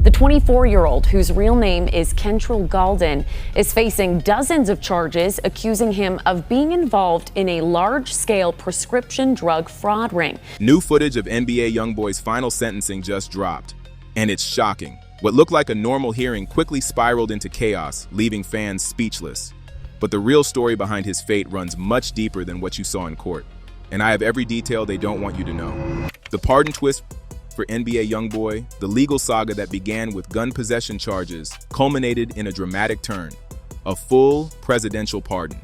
The 24-year-old, whose real name is Kentrell Galden, is facing dozens of charges accusing him of being involved in a large-scale prescription drug fraud ring. New footage of NBA Youngboy's final sentencing just dropped, and it's shocking. What looked like a normal hearing quickly spiraled into chaos, leaving fans speechless. But the real story behind his fate runs much deeper than what you saw in court, and I have every detail they don't want you to know. The pardon twist for NBA Youngboy, the legal saga that began with gun possession charges, culminated in a dramatic turn: a full presidential pardon.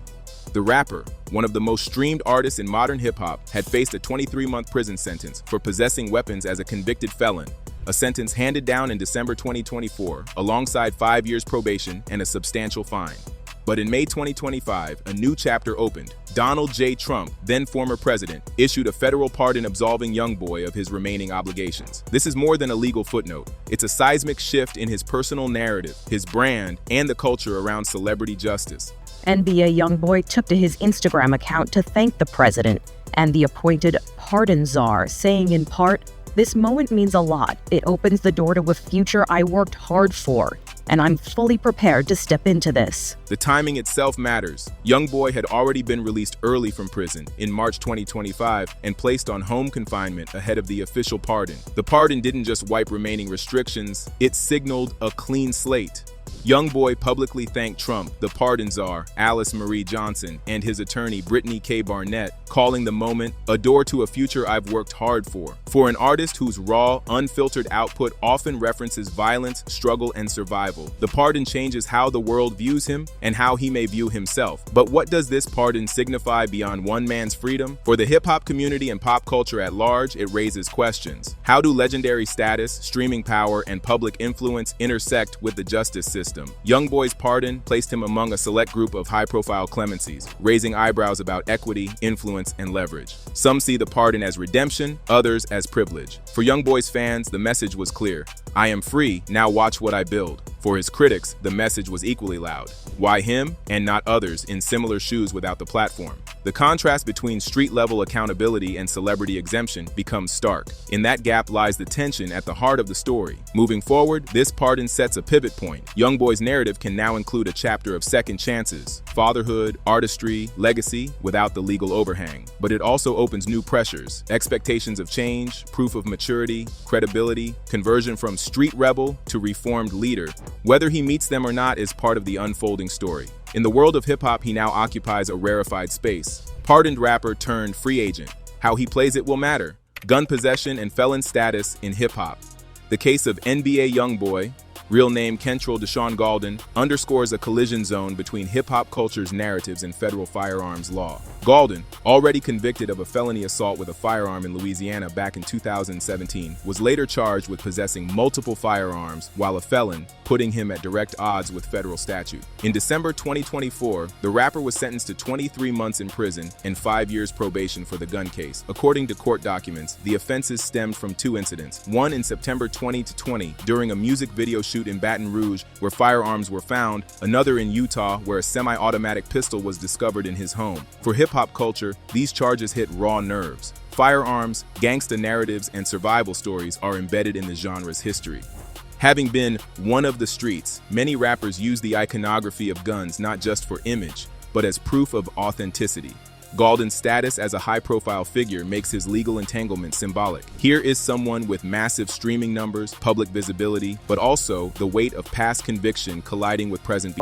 The rapper, one of the most streamed artists in modern hip-hop, had faced a 23-month prison sentence for possessing weapons as a convicted felon, a sentence handed down in December 2024, alongside 5 years probation and a substantial fine. But in May 2025, a new chapter opened. Donald J. Trump, then former president, issued a federal pardon absolving Youngboy of his remaining obligations. This is more than a legal footnote. It's a seismic shift in his personal narrative, his brand, and the culture around celebrity justice. NBA Youngboy took to his Instagram account to thank the president and the appointed pardon czar, saying in part, "This moment means a lot. It opens the door to a future I worked hard for, and I'm fully prepared to step into this." The timing itself matters. Youngboy had already been released early from prison in March 2025 and placed on home confinement ahead of the official pardon. The pardon didn't just wipe remaining restrictions, it signaled a clean slate. Youngboy publicly thanked Trump, the pardon czar, Alice Marie Johnson, and his attorney, Brittany K. Barnett, calling the moment a door to a future I've worked hard for. For an artist whose raw, unfiltered output often references violence, struggle, and survival, the pardon changes how the world views him and how he may view himself. But what does this pardon signify beyond one man's freedom? For the hip-hop community and pop culture at large, it raises questions. How do legendary status, streaming power, and public influence intersect with the justice system? Youngboy's pardon placed him among a select group of high-profile clemencies, raising eyebrows about equity, influence, and leverage. Some see the pardon as redemption, others as privilege. For Youngboy's fans, the message was clear: I am free, now watch what I build. For his critics, the message was equally loud: why him and not others in similar shoes without the platform? The contrast between street-level accountability and celebrity exemption becomes stark. In that gap lies the tension at the heart of the story. Moving forward, this pardon sets a pivot point. Youngboy's narrative can now include a chapter of second chances, fatherhood, artistry, legacy, without the legal overhang. But it also opens new pressures: expectations of change, proof of maturity, credibility, conversion from street rebel to reformed leader. Whether he meets them or not is part of the unfolding story. In the world of hip-hop, he now occupies a rarefied space. Pardoned rapper turned free agent. How he plays it will matter. Gun possession and felon status in hip-hop. The case of NBA Youngboy, real name Kentrell Galden, underscores a collision zone between hip-hop culture's narratives and federal firearms law. Galden, already convicted of a felony assault with a firearm in Louisiana back in 2017, was later charged with possessing multiple firearms while a felon, putting him at direct odds with federal statute. In December 2024, the rapper was sentenced to 23 months in prison and 5 years probation for the gun case. According to court documents, the offenses stemmed from two incidents: one in September 2020 during a music video shoot in Baton Rouge where firearms were found, another in Utah where a semi-automatic pistol was discovered in his home. For hip-hop culture, these charges hit raw nerves. Firearms, gangsta narratives, and survival stories are embedded in the genre's history. Having been one of the streets, many rappers use the iconography of guns not just for image, but as proof of authenticity. Galden's status as a high-profile figure makes his legal entanglement symbolic. Here is someone with massive streaming numbers, public visibility, but also the weight of past conviction colliding with present.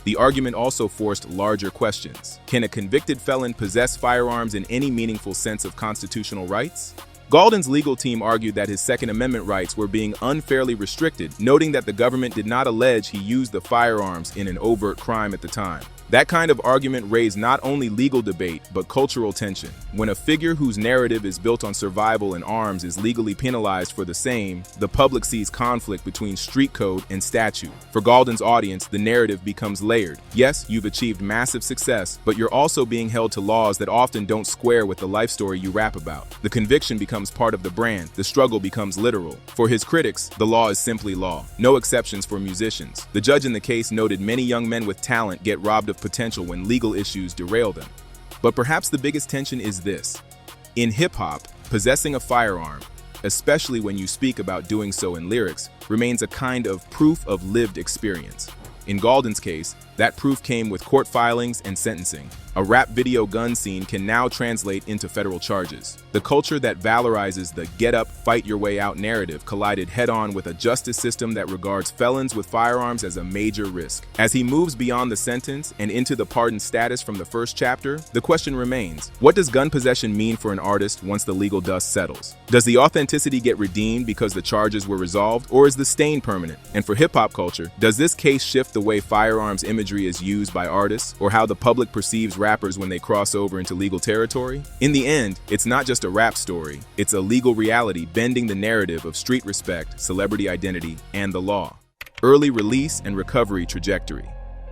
The argument also forced larger questions. Can a convicted felon possess firearms in any meaningful sense of constitutional rights? Galden's legal team argued that his Second Amendment rights were being unfairly restricted, noting that the government did not allege he used the firearms in an overt crime at the time. That kind of argument raised not only legal debate, but cultural tension. When a figure whose narrative is built on survival and arms is legally penalized for the same, the public sees conflict between street code and statute. For Galden's audience, the narrative becomes layered. Yes, you've achieved massive success, but you're also being held to laws that often don't square with the life story you rap about. The conviction becomes part of the brand, the struggle becomes literal. For his critics, the law is simply law. No exceptions for musicians. The judge in the case noted many young men with talent get robbed of potential when legal issues derail them. But perhaps the biggest tension is this. In hip-hop, possessing a firearm, especially when you speak about doing so in lyrics, remains a kind of proof of lived experience. In Galden's case, that proof came with court filings and sentencing. A rap video gun scene can now translate into federal charges. The culture that valorizes the get up, fight your way out narrative collided head-on with a justice system that regards felons with firearms as a major risk. As he moves beyond the sentence and into the pardon status from the first chapter, the question remains, what does gun possession mean for an artist once the legal dust settles? Does the authenticity get redeemed because the charges were resolved, or is the stain permanent? And for hip-hop culture, does this case shift the way firearms imagery is used by artists, or how the public perceives rappers when they cross over into legal territory? In the end, it's not just a rap story, it's a legal reality bending the narrative of street respect, celebrity identity, and the law. Early release and recovery trajectory.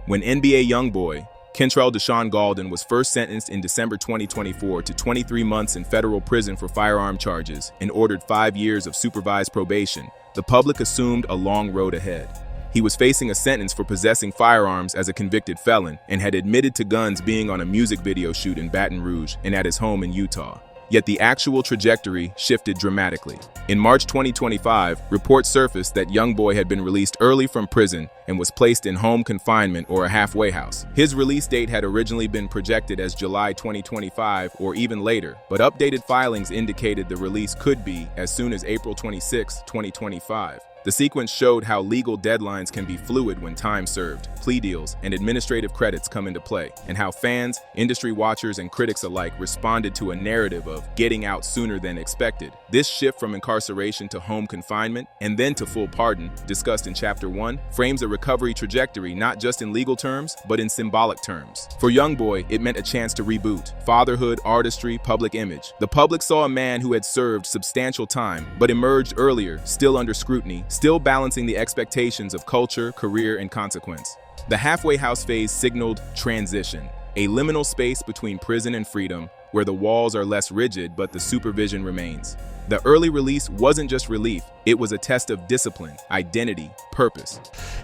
When NBA Youngboy, Kentrell Deshaun Galden, was first sentenced in December 2024 to 23 months in federal prison for firearm charges and ordered 5 years of supervised probation, the public assumed a long road ahead. He was facing a sentence for possessing firearms as a convicted felon and had admitted to guns being on a music video shoot in Baton Rouge and at his home in Utah. Yet the actual trajectory shifted dramatically. In March 2025, reports surfaced that Youngboy had been released early from prison and was placed in home confinement or a halfway house. His release date had originally been projected as July 2025 or even later, but updated filings indicated the release could be as soon as April 26, 2025. The sequence showed how legal deadlines can be fluid when time served, plea deals, and administrative credits come into play, and how fans, industry watchers, and critics alike responded to a narrative of getting out sooner than expected. This shift from incarceration to home confinement, and then to full pardon, discussed in Chapter 1, frames a recovery trajectory not just in legal terms, but in symbolic terms. For Youngboy, it meant a chance to reboot. Fatherhood, artistry, public image. The public saw a man who had served substantial time, but emerged earlier, still under scrutiny, still balancing the expectations of culture, career, and consequence. The halfway house phase signaled transition, a liminal space between prison and freedom, where the walls are less rigid but the supervision remains. The early release wasn't just relief, it was a test of discipline, identity, purpose.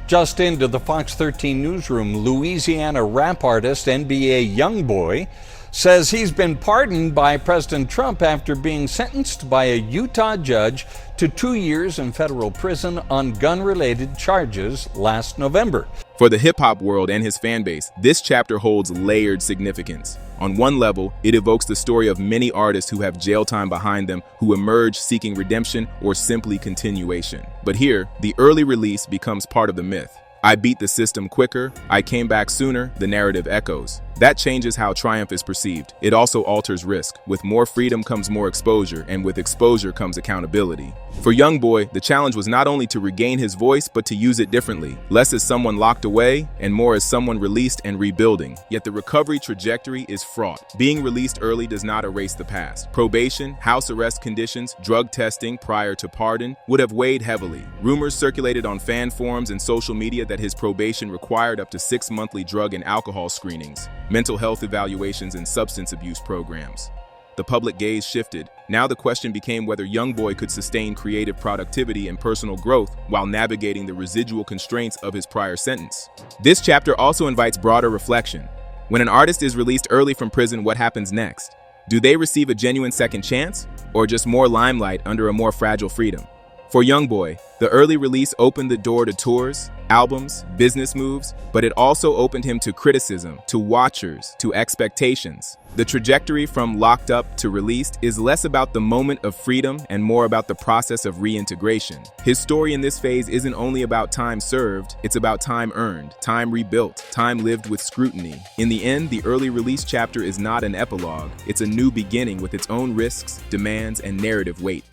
Just into the Fox 13 newsroom, Louisiana rap artist NBA Youngboy says he's been pardoned by President Trump after being sentenced by a Utah judge to 2 years in federal prison on gun-related charges last November. For the hip-hop world and his fan base, this chapter holds layered significance. On one level, it evokes the story of many artists who have jail time behind them, who emerge seeking redemption or simply continuation. But here, the early release becomes part of the myth. I beat the system quicker, I came back sooner, the narrative echoes. That changes how triumph is perceived. It also alters risk. With more freedom comes more exposure, and with exposure comes accountability. For Youngboy, the challenge was not only to regain his voice, but to use it differently. Less as someone locked away, and more as someone released and rebuilding. Yet the recovery trajectory is fraught. Being released early does not erase the past. Probation, house arrest conditions, drug testing prior to pardon would have weighed heavily. Rumors circulated on fan forums and social media that his probation required up to 6 monthly drug and alcohol screenings, mental health evaluations, and substance abuse programs. The public gaze shifted. Now the question became whether Youngboy could sustain creative productivity and personal growth while navigating the residual constraints of his prior sentence. This chapter also invites broader reflection. When an artist is released early from prison, what happens next? Do they receive a genuine second chance, or just more limelight under a more fragile freedom? For Youngboy, the early release opened the door to tours, albums, business moves, but it also opened him to criticism, to watchers, to expectations. The trajectory from locked up to released is less about the moment of freedom and more about the process of reintegration. His story in this phase isn't only about time served, it's about time earned, time rebuilt, time lived with scrutiny. In the end, the early release chapter is not an epilogue, it's a new beginning with its own risks, demands, and narrative weight.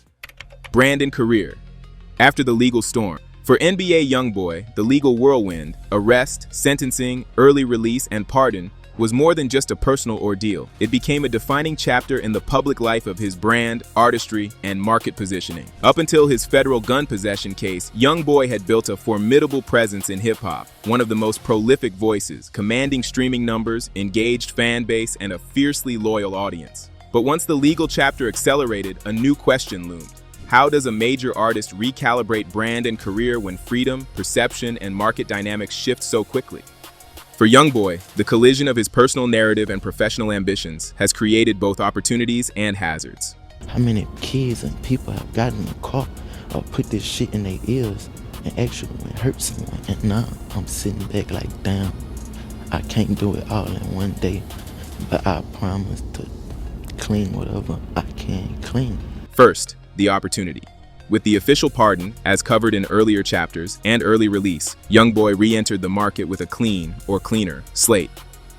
Brand and career. After the legal storm. For NBA Youngboy, the legal whirlwind, arrest, sentencing, early release, and pardon was more than just a personal ordeal. It became a defining chapter in the public life of his brand, artistry, and market positioning. Up until his federal gun possession case, Youngboy had built a formidable presence in hip-hop, one of the most prolific voices, commanding streaming numbers, engaged fan base, and a fiercely loyal audience. But once the legal chapter accelerated, a new question loomed. How does a major artist recalibrate brand and career when freedom, perception, and market dynamics shift so quickly? For Youngboy, the collision of his personal narrative and professional ambitions has created both opportunities and hazards. How many kids and people have gotten in the car or put this shit in their ears and actually hurt someone? And now I'm sitting back like, damn, I can't do it all in one day, but I promise to clean whatever I can clean. First, the opportunity. With the official pardon, as covered in earlier chapters, and early release, Youngboy re-entered the market with a clean, or cleaner, slate.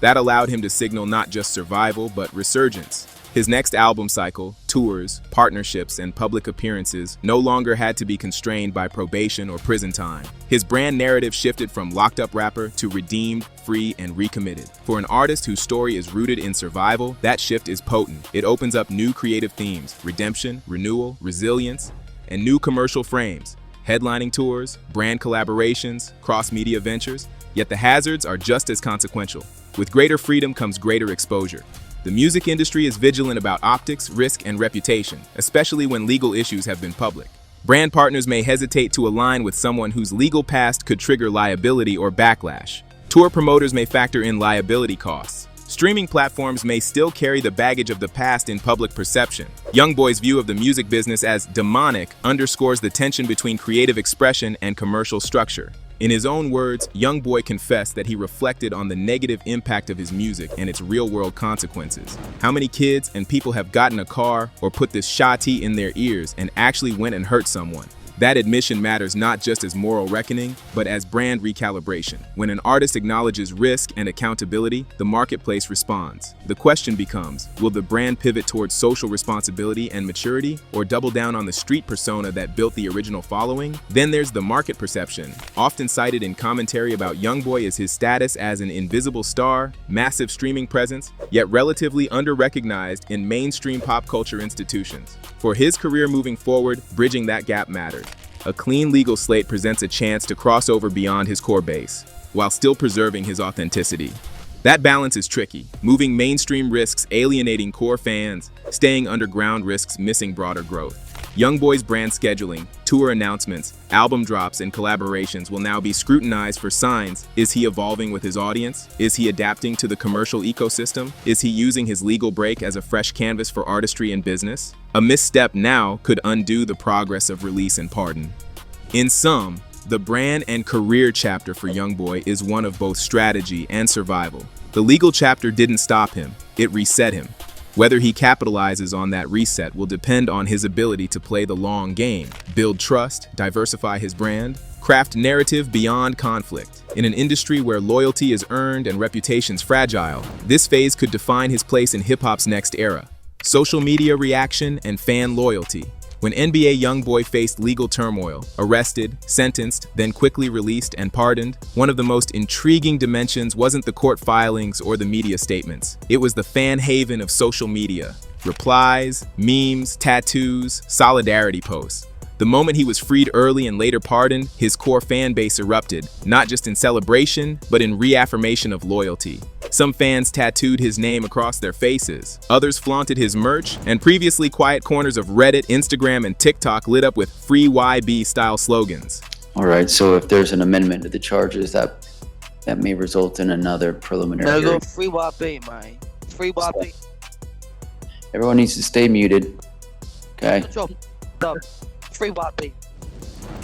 That allowed him to signal not just survival, but resurgence. His next album cycle, tours, partnerships, and public appearances no longer had to be constrained by probation or prison time. His brand narrative shifted from locked-up rapper to redeemed, free, and recommitted. For an artist whose story is rooted in survival, that shift is potent. It opens up new creative themes: redemption, renewal, resilience, and new commercial frames, headlining tours, brand collaborations, cross-media ventures. Yet the hazards are just as consequential. With greater freedom comes greater exposure. The music industry is vigilant about optics, risk, and reputation, especially when legal issues have been public. Brand partners may hesitate to align with someone whose legal past could trigger liability or backlash. Tour promoters may factor in liability costs. Streaming platforms may still carry the baggage of the past in public perception. Youngboy's view of the music business as demonic underscores the tension between creative expression and commercial structure. In his own words, Youngboy confessed that he reflected on the negative impact of his music and its real-world consequences. How many kids and people have gotten a car or put this shawty in their ears and actually went and hurt someone? That admission matters not just as moral reckoning, but as brand recalibration. When an artist acknowledges risk and accountability, the marketplace responds. The question becomes, will the brand pivot towards social responsibility and maturity, or double down on the street persona that built the original following? Then there's the market perception. Often cited in commentary about Youngboy is his status as an invisible star, massive streaming presence, yet relatively under-recognized in mainstream pop culture institutions. For his career moving forward, bridging that gap mattered. A clean legal slate presents a chance to cross over beyond his core base, while still preserving his authenticity. That balance is tricky. Moving mainstream risks alienating core fans, staying underground risks missing broader growth. Youngboy's brand scheduling, tour announcements, album drops, and collaborations will now be scrutinized for signs. Is he evolving with his audience? Is he adapting to the commercial ecosystem? Is he using his legal break as a fresh canvas for artistry and business? A misstep now could undo the progress of release and pardon. In sum, the brand and career chapter for Youngboy is one of both strategy and survival. The legal chapter didn't stop him, it reset him. Whether he capitalizes on that reset will depend on his ability to play the long game, build trust, diversify his brand, craft narrative beyond conflict. In an industry where loyalty is earned and reputation's fragile, this phase could define his place in hip-hop's next era. Social media reaction and fan loyalty. When NBA Youngboy faced legal turmoil, arrested, sentenced, then quickly released and pardoned, one of the most intriguing dimensions wasn't the court filings or the media statements. It was the fan haven of social media. Replies, memes, tattoos, solidarity posts. The moment he was freed early and later pardoned, his core fan base erupted, not just in celebration, but in reaffirmation of loyalty. Some fans tattooed his name across their faces. Others flaunted his merch, and previously quiet corners of Reddit, Instagram, and TikTok lit up with free YB-style slogans. All right, so if there's an amendment to the charges, that may result in another preliminary hearing. Free YB, man. Free YB. Everyone needs to stay muted. Okay. Free YB.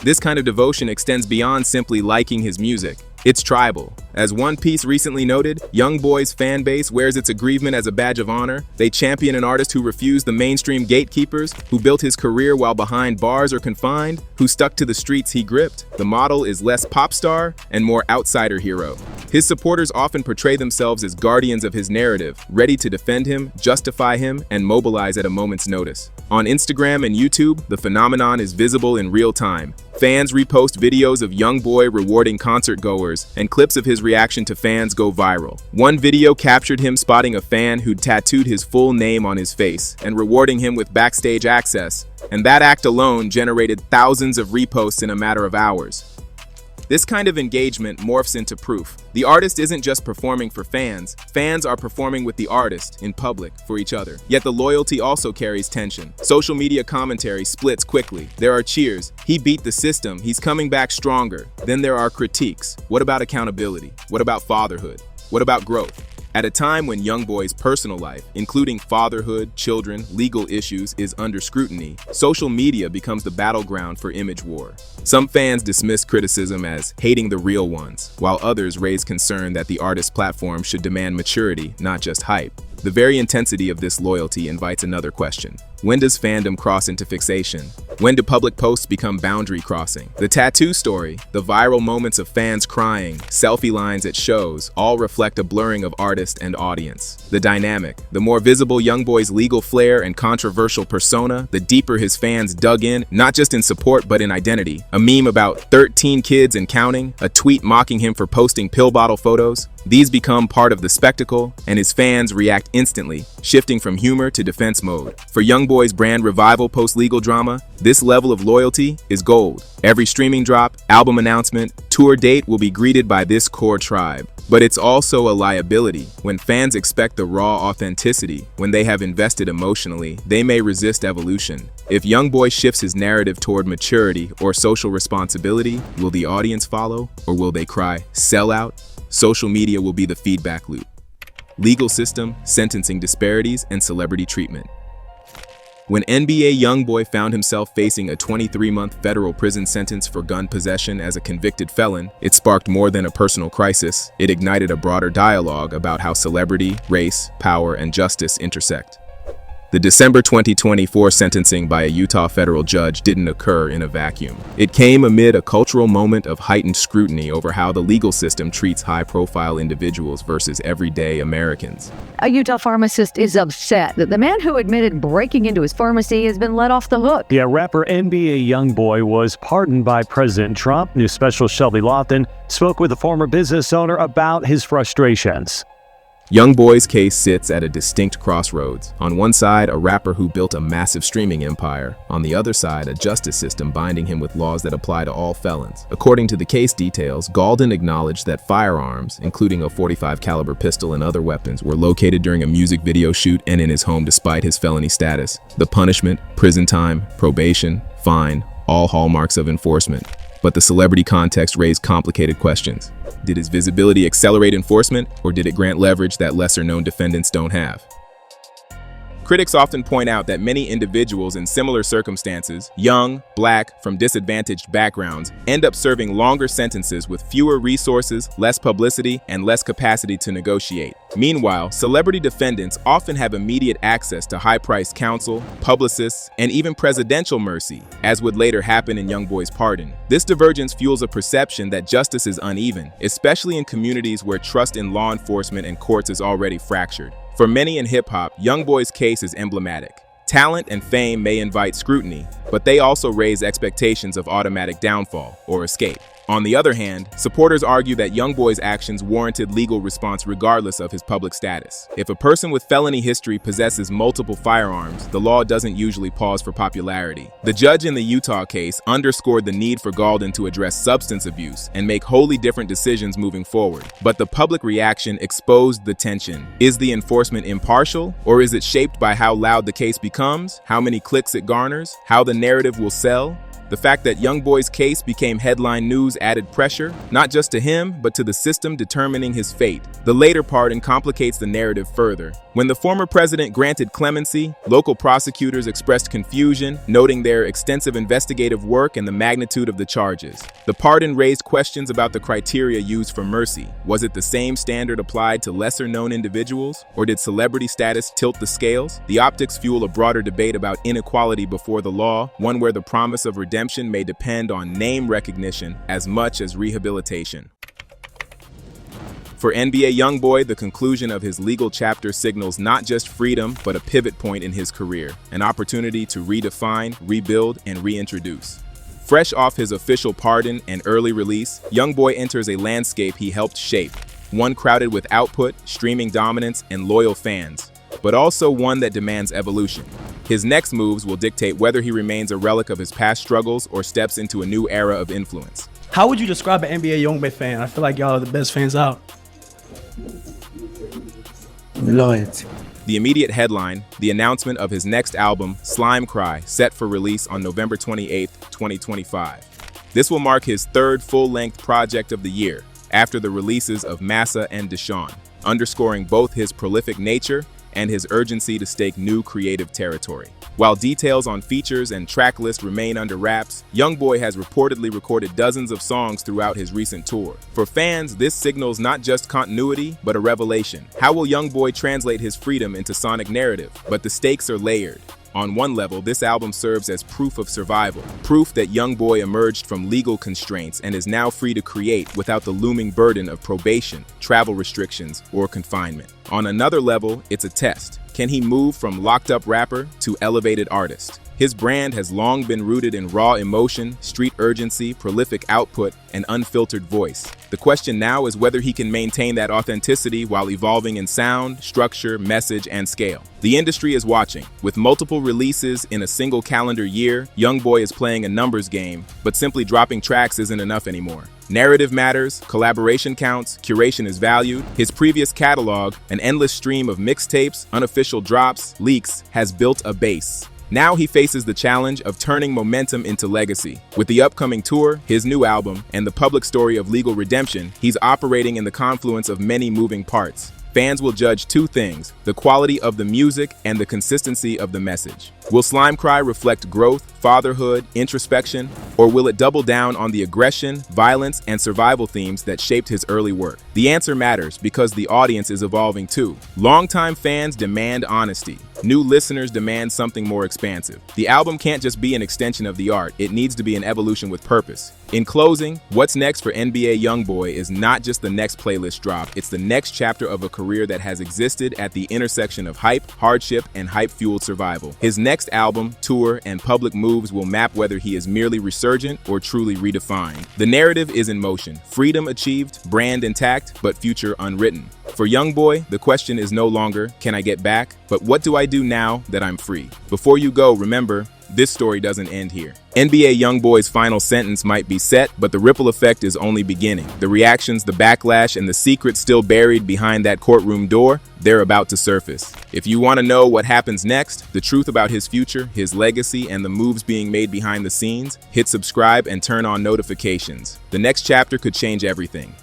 This kind of devotion extends beyond simply liking his music. It's tribal. As One Piece recently noted, Youngboy's fan base wears its aggrievement as a badge of honor. They champion an artist who refused the mainstream gatekeepers, who built his career while behind bars or confined, who stuck to the streets he gripped. The model is less pop star and more outsider hero. His supporters often portray themselves as guardians of his narrative, ready to defend him, justify him, and mobilize at a moment's notice. On Instagram and YouTube, the phenomenon is visible in real time. Fans repost videos of Youngboy rewarding concert goers, and clips of his reaction to fans go viral. One video captured him spotting a fan who'd tattooed his full name on his face and rewarding him with backstage access, and that act alone generated thousands of reposts in a matter of hours. This kind of engagement morphs into proof. The artist isn't just performing for fans, fans are performing with the artist, in public, for each other. Yet the loyalty also carries tension. Social media commentary splits quickly. There are cheers, he beat the system, he's coming back stronger. Then there are critiques. What about accountability? What about fatherhood? What about growth? At a time when Youngboy's personal life, including fatherhood, children, legal issues, is under scrutiny, social media becomes the battleground for image war. Some fans dismiss criticism as hating the real ones, while others raise concern that the artist's platform should demand maturity, not just hype. The very intensity of this loyalty invites another question. When does fandom cross into fixation? When do public posts become boundary crossing? The tattoo story, the viral moments of fans crying, selfie lines at shows, all reflect a blurring of artist and audience. The dynamic, the more visible Youngboy's legal flair and controversial persona, the deeper his fans dug in, not just in support but in identity. A meme about 13 kids and counting, a tweet mocking him for posting pill bottle photos. These become part of the spectacle, and his fans react instantly, shifting from humor to defense mode. For Youngboy's brand revival post-legal drama, this level of loyalty is gold. Every streaming drop, album announcement, tour date will be greeted by this core tribe. But it's also a liability. When fans expect the raw authenticity, when they have invested emotionally, they may resist evolution. If Youngboy shifts his narrative toward maturity or social responsibility, will the audience follow, or will they cry, "Sell out"? Social media will be the feedback loop. Legal system, sentencing disparities, and celebrity treatment. When NBA Youngboy found himself facing a 23-month federal prison sentence for gun possession as a convicted felon, it sparked more than a personal crisis. It ignited a broader dialogue about how celebrity, race, power, and justice intersect. The December 2024 sentencing by a Utah federal judge didn't occur in a vacuum. It came amid a cultural moment of heightened scrutiny over how the legal system treats high-profile individuals versus everyday Americans. A Utah pharmacist is upset that the man who admitted breaking into his pharmacy has been let off the hook. Yeah, rapper NBA Youngboy was pardoned by President Trump. News special Shelby Lawton spoke with a former business owner about his frustrations. Youngboy's case sits at a distinct crossroads. On one side, a rapper who built a massive streaming empire. On the other side, a justice system binding him with laws that apply to all felons. According to the case details, Galden acknowledged that firearms, including a .45 caliber pistol and other weapons, were located during a music video shoot and in his home despite his felony status. The punishment, prison time, probation, fine, all hallmarks of enforcement. But the celebrity context raised complicated questions. Did his visibility accelerate enforcement, or did it grant leverage that lesser-known defendants don't have? Critics often point out that many individuals in similar circumstances, young, black, from disadvantaged backgrounds, end up serving longer sentences with fewer resources, less publicity, and less capacity to negotiate. Meanwhile, celebrity defendants often have immediate access to high-priced counsel, publicists, and even presidential mercy, as would later happen in Youngboy's pardon. This divergence fuels a perception that justice is uneven, especially in communities where trust in law enforcement and courts is already fractured. For many in hip-hop, Youngboy's case is emblematic. Talent and fame may invite scrutiny, but they also raise expectations of automatic downfall or escape. On the other hand, supporters argue that Youngboy's actions warranted legal response regardless of his public status. If a person with felony history possesses multiple firearms, the law doesn't usually pause for popularity. The judge in the Utah case underscored the need for Galden to address substance abuse and make wholly different decisions moving forward. But the public reaction exposed the tension. Is the enforcement impartial, or is it shaped by how loud the case becomes, how many clicks it garners, how the narrative will sell? The fact that Youngboy's case became headline news added pressure, not just to him, but to the system determining his fate. The later pardon complicates the narrative further. When the former president granted clemency, local prosecutors expressed confusion, noting their extensive investigative work and the magnitude of the charges. The pardon raised questions about the criteria used for mercy. Was it the same standard applied to lesser-known individuals, or did celebrity status tilt the scales? The optics fuel a broader debate about inequality before the law, one where the promise of redemption may depend on name recognition as much as rehabilitation. For NBA Youngboy, the conclusion of his legal chapter signals not just freedom, but a pivot point in his career, an opportunity to redefine, rebuild, and reintroduce. Fresh off his official pardon and early release, Youngboy enters a landscape he helped shape, one crowded with output, streaming dominance, and loyal fans, but also one that demands evolution. His next moves will dictate whether he remains a relic of his past struggles or steps into a new era of influence. How would you describe an NBA Youngboy fan? I feel like y'all are the best fans out. Loyalty. The immediate headline, the announcement of his next album, Slime Cry, set for release on November 28, 2025. This will mark his third full-length project of the year, after the releases of Massa and Deshaun. underscoring both his prolific nature and his urgency to stake new creative territory. While details on features and track list remain under wraps, Youngboy has reportedly recorded dozens of songs throughout his recent tour. For fans, this signals not just continuity, but a revelation. How will Youngboy translate his freedom into sonic narrative? But the stakes are layered. On one level, this album serves as proof of survival, proof that Youngboy emerged from legal constraints and is now free to create without the looming burden of probation, travel restrictions, or confinement. On another level, it's a test. Can he move from locked-up rapper to elevated artist? His brand has long been rooted in raw emotion, street urgency, prolific output, and unfiltered voice. The question now is whether he can maintain that authenticity while evolving in sound, structure, message, and scale. The industry is watching. With multiple releases in a single calendar year, Youngboy is playing a numbers game, but simply dropping tracks isn't enough anymore. Narrative matters, collaboration counts, curation is valued. His previous catalog, an endless stream of mixtapes, unofficial drops, leaks, has built a base. Now he faces the challenge of turning momentum into legacy. With the upcoming tour, his new album, and the public story of legal redemption, he's operating in the confluence of many moving parts. Fans will judge two things: the quality of the music and the consistency of the message. Will Slime Cry reflect growth, fatherhood, introspection, or will it double down on the aggression, violence, and survival themes that shaped his early work? The answer matters because the audience is evolving too. Longtime fans demand honesty. New listeners demand something more expansive. The album can't just be an extension of the art, it needs to be an evolution with purpose. In closing, what's next for NBA Youngboy is not just the next playlist drop, it's the next chapter of a career that has existed at the intersection of hype, hardship, and hype-fueled survival. His next album, tour, and public moves will map whether he is merely resurgent or truly redefined. The narrative is in motion, freedom achieved, brand intact, but future unwritten. For Youngboy, the question is no longer, can I get back? But what do I do now that I'm free? Before you go, remember, this story doesn't end here. NBA Youngboy's final sentence might be set, but the ripple effect is only beginning. The reactions, the backlash, and the secrets still buried behind that courtroom door, they're about to surface. If you want to know what happens next, the truth about his future, his legacy, and the moves being made behind the scenes, hit subscribe and turn on notifications. The next chapter could change everything.